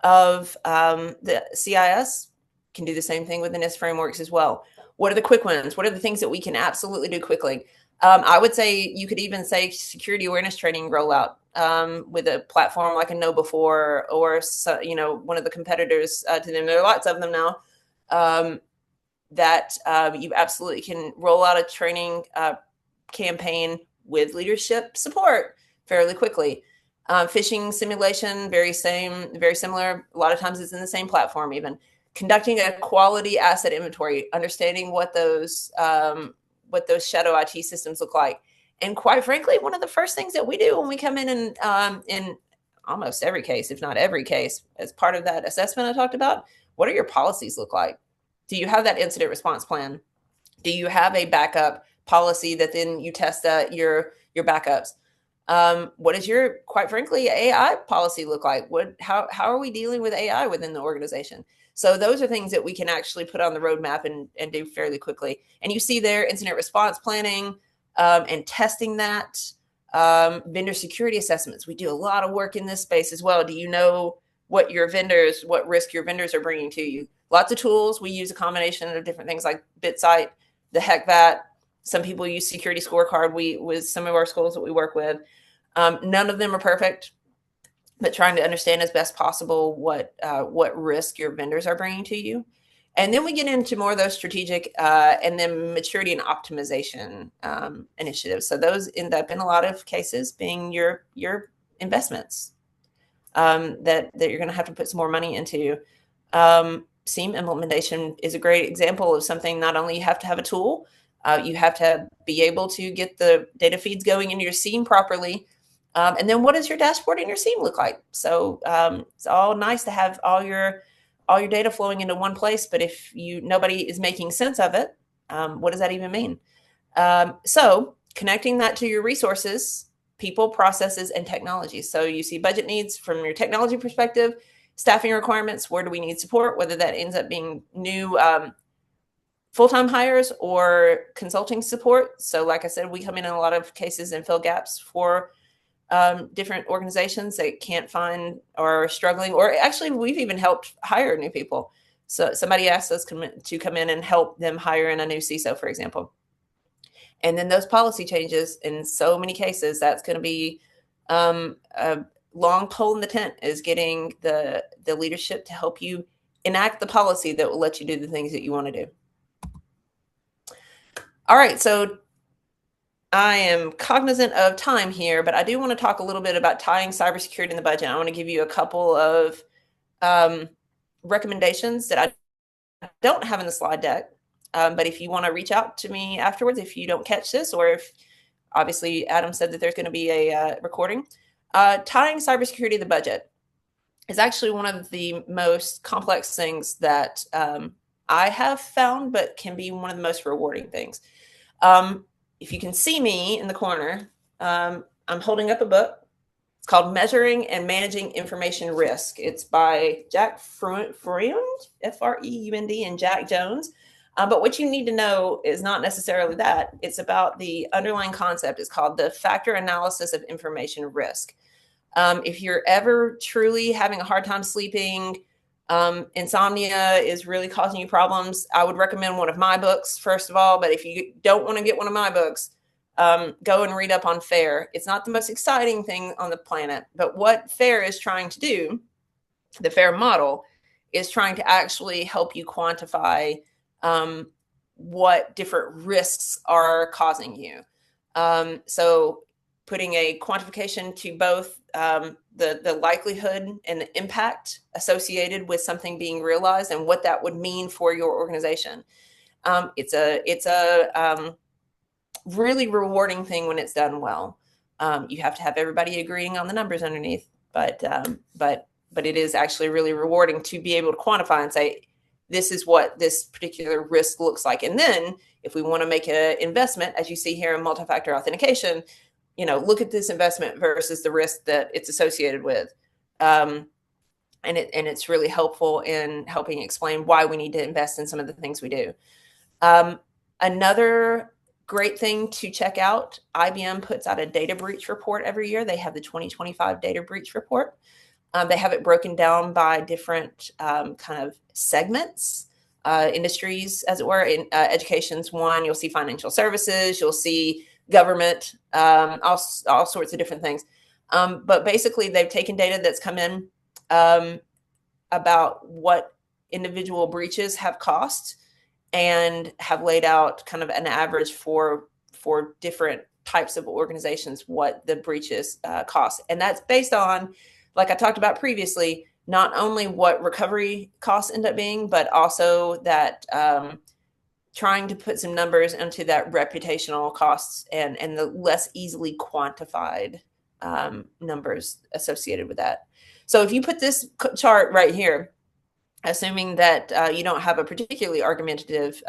of the CIS. Can do the same thing with the NIST frameworks as well. What are the quick ones? What are the things that we can absolutely do quickly? I would say you could even say security awareness training rollout with a platform like a KnowBe4 or one of the competitors to them. There are lots of them now that you absolutely can roll out a training campaign with leadership support fairly quickly. Phishing simulation, very similar. A lot of times it's in the same platform even. Conducting a quality asset inventory, understanding what those shadow IT systems look like. And quite frankly, one of the first things that we do when we come in almost every case, if not every case, as part of that assessment I talked about, what do your policies look like? Do you have that incident response plan? Do you have a backup policy that then you test your backups? What does your, quite frankly, AI policy look like? How are we dealing with AI within the organization? So those are things that we can actually put on the roadmap and do fairly quickly. And you see there incident response planning and testing that. Vendor security assessments. We do a lot of work in this space as well. Do you know what risk your vendors are bringing to you? Lots of tools. We use a combination of different things like BitSight, the HECVAT. Some people use security scorecard. With some of our schools that we work with, none of them are perfect, but trying to understand as best possible what risk your vendors are bringing to you. And then we get into more of those strategic and then maturity and optimization initiatives. So those end up in a lot of cases being your investments that you're going to have to put some more money into. SIEM implementation is a great example of something. Not only you have to have a tool, you have to be able to get the data feeds going into your SIEM properly. And then what does your dashboard and your SIEM look like? So it's all nice to have all your data flowing into one place, but if nobody is making sense of it, what does that even mean? So connecting that to your resources, people, processes, and technology. So you see budget needs from your technology perspective, staffing requirements, where do we need support, whether that ends up being new full-time hires or consulting support. So like I said, we come in a lot of cases and fill gaps for different organizations that can't find or are struggling, or actually we've even helped hire new people. So somebody asked us to come in and help them hire in a new CISO, for example. And then those policy changes, in so many cases, that's going to be a long pole in the tent, is getting the leadership to help you enact the policy that will let you do the things that you want to do. All right, so I am cognizant of time here, but I do want to talk a little bit about tying cybersecurity in the budget. I want to give you a couple of recommendations that I don't have in the slide deck. But if you want to reach out to me afterwards, if you don't catch this, or if obviously Adam said that there's going to be a recording, tying cybersecurity to the budget is actually one of the most complex things that I have found, but can be one of the most rewarding things. If you can see me in the corner, I'm holding up a book. It's called Measuring and Managing Information Risk. It's by Jack Freund, Freund, and Jack Jones. But what you need to know is not necessarily that. It's about the underlying concept. It's called the factor analysis of information risk. If you're ever truly having a hard time sleeping, insomnia is really causing you problems, I would recommend one of my books, first of all. But if you don't want to get one of my books, go and read up on FAIR. It's not the most exciting thing on the planet, but what FAIR is trying to do, the FAIR model, is trying to actually help you quantify what different risks are causing you. So putting a quantification to both the likelihood and the impact associated with something being realized and what that would mean for your organization. It's a really rewarding thing when it's done well. You have to have everybody agreeing on the numbers underneath, but it is actually really rewarding to be able to quantify and say, this is what this particular risk looks like. And then if we want to make an investment, as you see here in multi-factor authentication, look at this investment versus the risk that it's associated with. And it's really helpful in helping explain why we need to invest in some of the things we do. Another Great thing to check out. IBM puts out a data breach report every year. They have the 2025 data breach report. They have it broken down by different kind of segments, industries, as it were. In education's one, you'll see financial services, you'll see government, all sorts of different things. But basically, they've taken data that's come in about what individual breaches have cost and have laid out kind of an average for different types of organizations what the breaches cost. And that's based on, like I talked about previously, not only what recovery costs end up being, but also that trying to put some numbers into that reputational costs and the less easily quantified numbers associated with that. So if you put this chart right here, assuming that you don't have a particularly argumentative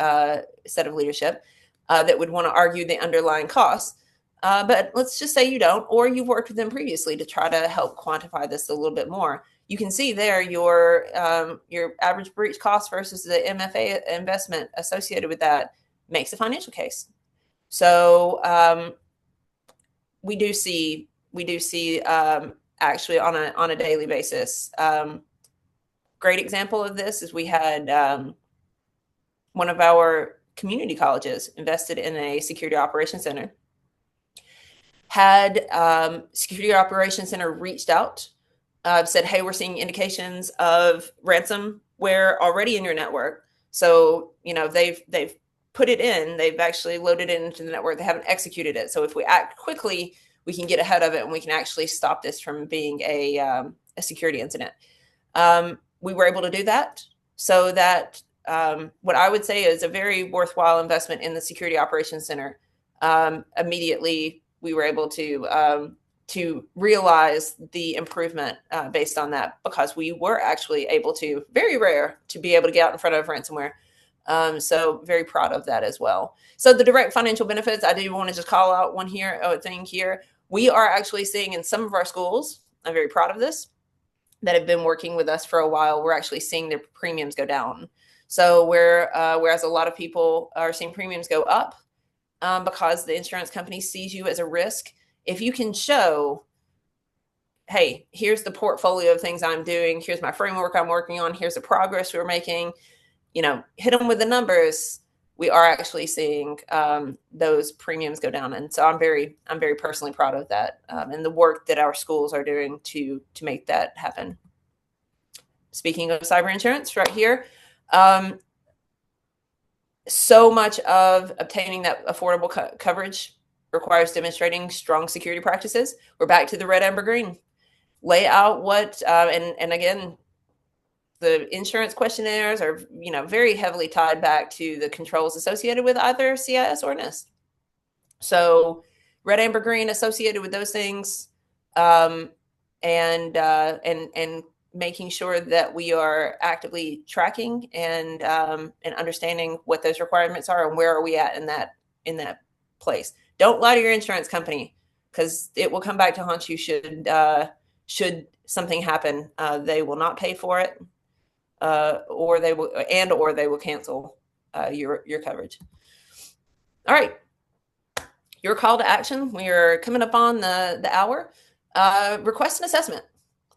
set of leadership that would want to argue the underlying costs, but let's just say you don't, or you've worked with them previously to try to help quantify this a little bit more. You can see there your average breach cost versus the MFA investment associated with that makes a financial case. So we do see actually on a daily basis. Great example of this is we had one of our community colleges invested in a security operations center. Had security operations center reached out, said, hey, we're seeing indications of ransomware already in your network. So, they've put it in, they've actually loaded it into the network. They haven't executed it. So if we act quickly, we can get ahead of it and we can actually stop this from being a security incident. We were able to do that. So that what I would say is a very worthwhile investment in the security operations center. Immediately, we were able to realize the improvement based on that, because we were actually able to, very rare to be able to get out in front of ransomware. So very proud of that as well. So the direct financial benefits, I do want to just call out one thing here. We are actually seeing in some of our schools, I'm very proud of this, that have been working with us for a while, we're actually seeing their premiums go down. So whereas a lot of people are seeing premiums go up because the insurance company sees you as a risk, if you can show, hey, here's the portfolio of things I'm doing, here's my framework I'm working on, here's the progress we're making, hit them with the numbers, we are actually seeing those premiums go down. And so I'm very personally proud of that and the work that our schools are doing to make that happen. Speaking of cyber insurance, right here, so much of obtaining that affordable coverage requires demonstrating strong security practices. We're back to the red, amber, green. Lay out what, and again, the insurance questionnaires are, very heavily tied back to the controls associated with either CIS or NIST. So red, amber, green associated with those things, and making sure that we are actively tracking and understanding what those requirements are and where are we at in that place. Don't lie to your insurance company, because it will come back to haunt you should something happen. They will not pay for it. Or they will cancel your coverage. All right, your call to action. We are coming up on the hour. Request an assessment.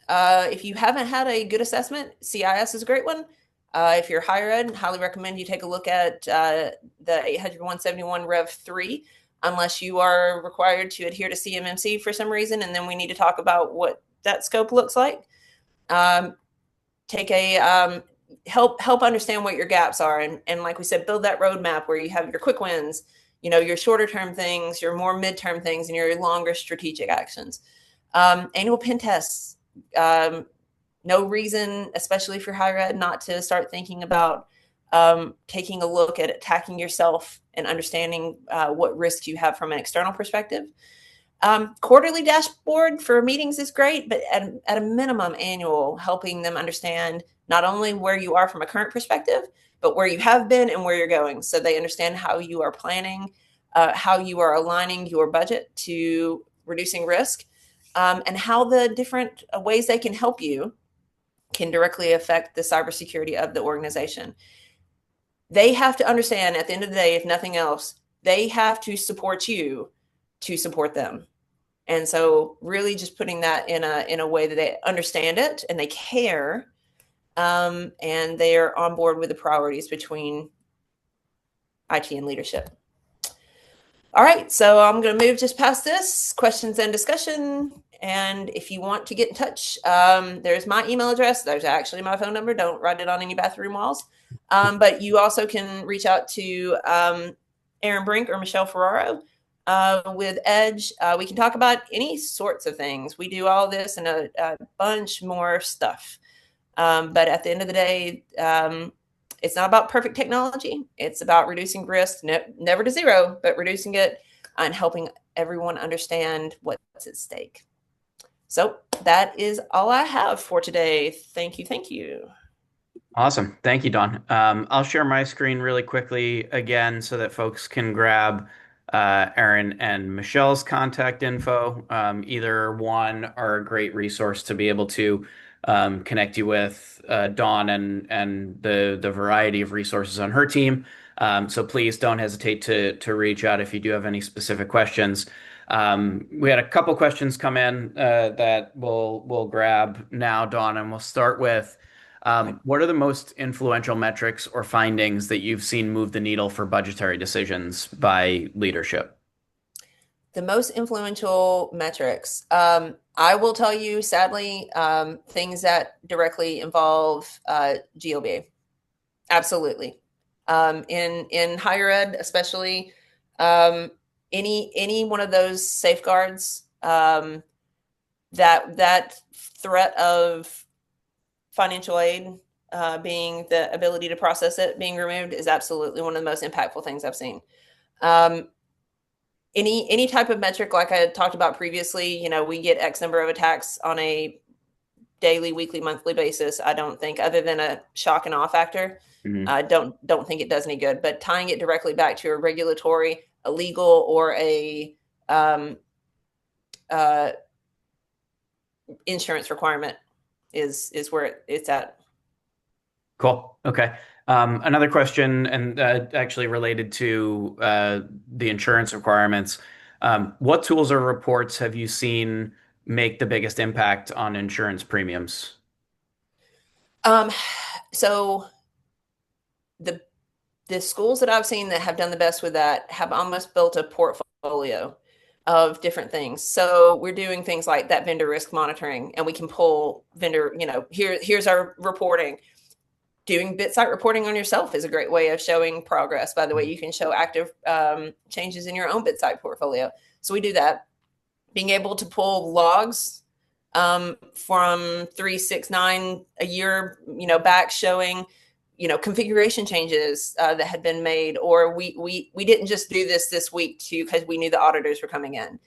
If you haven't had a good assessment, CIS is a great one. If you're higher ed, highly recommend you take a look at the 800-171 Rev 3, unless you are required to adhere to CMMC for some reason, and then we need to talk about what that scope looks like. Take a help understand what your gaps are, and like we said, build that roadmap where you have your quick wins, your shorter term things, your more midterm things, and your longer strategic actions. Annual pen tests. No reason, especially for higher ed, not to start thinking about taking a look at attacking yourself and understanding what risks you have from an external perspective. Quarterly dashboard for meetings is great, but at a minimum annual, helping them understand not only where you are from a current perspective, but where you have been and where you're going. So they understand how you are planning, how you are aligning your budget to reducing risk, and how the different ways they can help you can directly affect the cybersecurity of the organization. They have to understand at the end of the day, if nothing else, they have to support you to support them. And so really just putting that in a way that they understand it and they care, and they are on board with the priorities between IT and leadership. All right, so I'm going to move just past this questions and discussion. And if you want to get in touch, there's my email address. There's actually my phone number. Don't write it on any bathroom walls. But you also can reach out to Aaron Brink or Michelle Ferraro with Edge. We can talk about any sorts of things. We do all this and a bunch more stuff. But at the end of the day, it's not about perfect technology. It's about reducing risk, never to zero, but reducing it and helping everyone understand what's at stake. So that is all I have for today. Thank you. Thank you. Awesome. Thank you, Don. I'll share my screen really quickly again so that folks can grab Erin and Michelle's contact info. Either one are a great resource to be able to connect you with Dawn and the variety of resources on her team. So please don't hesitate to reach out if you do have any specific questions. We had a couple questions come in that we'll grab now, Dawn, and we'll start with Okay. what are the most influential metrics or findings that you've seen move the needle for budgetary decisions by leadership? The most influential metrics. I will tell you, sadly, things that directly involve GOB. Absolutely. In higher ed, especially, any one of those safeguards, that threat of financial aid being the ability to process it being removed is absolutely one of the most impactful things I've seen. Um, any type of metric like I talked about previously, we get X number of attacks on a daily, weekly, monthly basis. I don't think, other than a shock and awe factor, Mhm. I don't think it does any good. But tying it directly back to a regulatory, a legal, or a uh, insurance requirement is where it's at. Cool. Okay. Another question, and actually related to the insurance requirements. What tools or reports have you seen make the biggest impact on insurance premiums? Um, so the the schools that I've seen that have done the best with that have almost built a portfolio of different things. So we're doing things like that vendor risk monitoring, and we can pull vendor, here's our reporting. Doing bit site reporting on yourself is a great way of showing progress. By the way, you can show active changes in your own bit site portfolio. So we do that. Being able to pull logs from 369 a year, back, showing configuration changes that had been made, or we didn't just do this week too because we knew the auditors were coming in.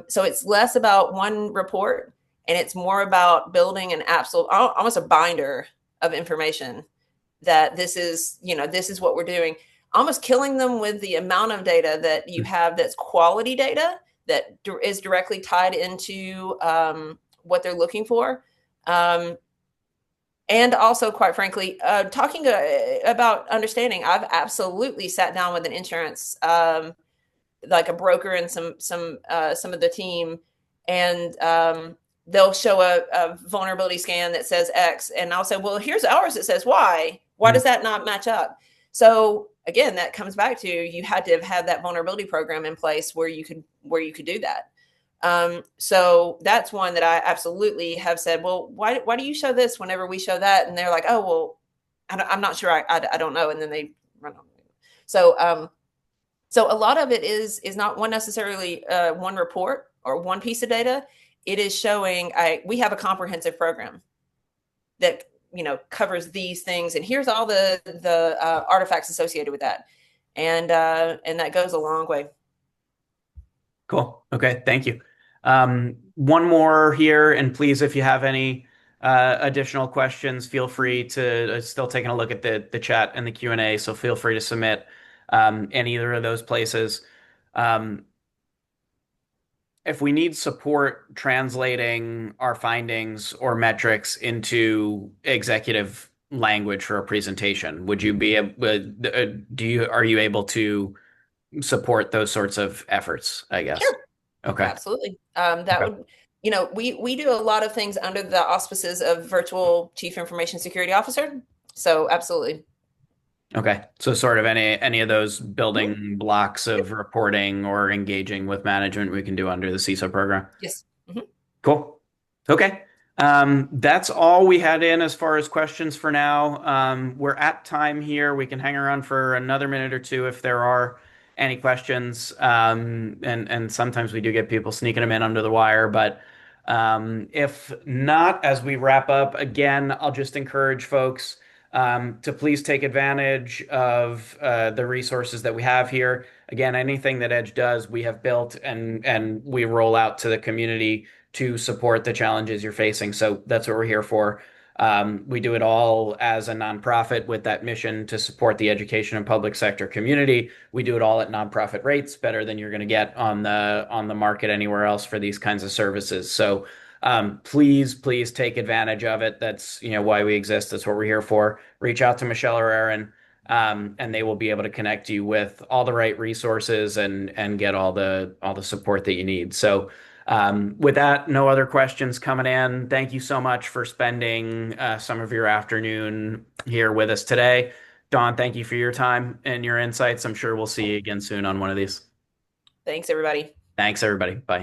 So it's less about one report and it's more about building an absolute, almost a binder of information that this is what we're doing, almost killing them with the amount of data that you have that's quality data that is directly tied into what they're looking for. And also, quite frankly, talking about understanding, I've absolutely sat down with an insurance, like a broker and some of the team, and they'll show a vulnerability scan that says X, and I'll say, well, here's ours that says Y. Why does that not match up? So again, that comes back to you had to have that vulnerability program in place where you could do that. So that's one that I absolutely have said, well, why do you show this whenever we show that? And they're like, oh, well, I'm not sure. I don't know. And then they run on. So, so a lot of it is not one necessarily one report or one piece of data. It is showing we have a comprehensive program that covers these things, and here's all the artifacts associated with that, and that goes a long way. Cool. Okay. Thank you. One more here, and please, if you have any additional questions, feel free to still taking a look at the chat and the Q&A. So feel free to submit in either of those places. Um, if we need support translating our findings or metrics into executive language for a presentation, would you be able, are you able to support those sorts of efforts, I guess. Sure. Okay. Absolutely. That Okay. would, we do a lot of things under the auspices of virtual chief information security officer. So absolutely. Okay. So sort of any of those Mhm. building blocks of reporting or engaging with management we can do under the CISO program. Yes. Mhm. Cool. Okay. That's all we had in as far as questions for now. We're at time here. We can hang around for another minute or two if there are any questions. And sometimes we do get people sneaking them in under the wire, but if not, as we wrap up, again, I'll just encourage folks to please take advantage of the resources that we have here. Again, anything that Edge does, we have built and we roll out to the community to support the challenges you're facing. So that's what we're here for. We do it all as a nonprofit with that mission to support the education and public sector community. We do it all at nonprofit rates, better than you're going to get on the market anywhere else for these kinds of services. So please take advantage of it. That's why we exist. That's what we're here for. Reach out to Michelle or Aaron, and they will be able to connect you with all the right resources and get all the support that you need. So. With that, no other questions coming in. Thank you so much for spending some of your afternoon here with us today. Dawn, thank you for your time and your insights. I'm sure we'll see you again soon on one of these. Thanks, everybody. Thanks, everybody. Bye.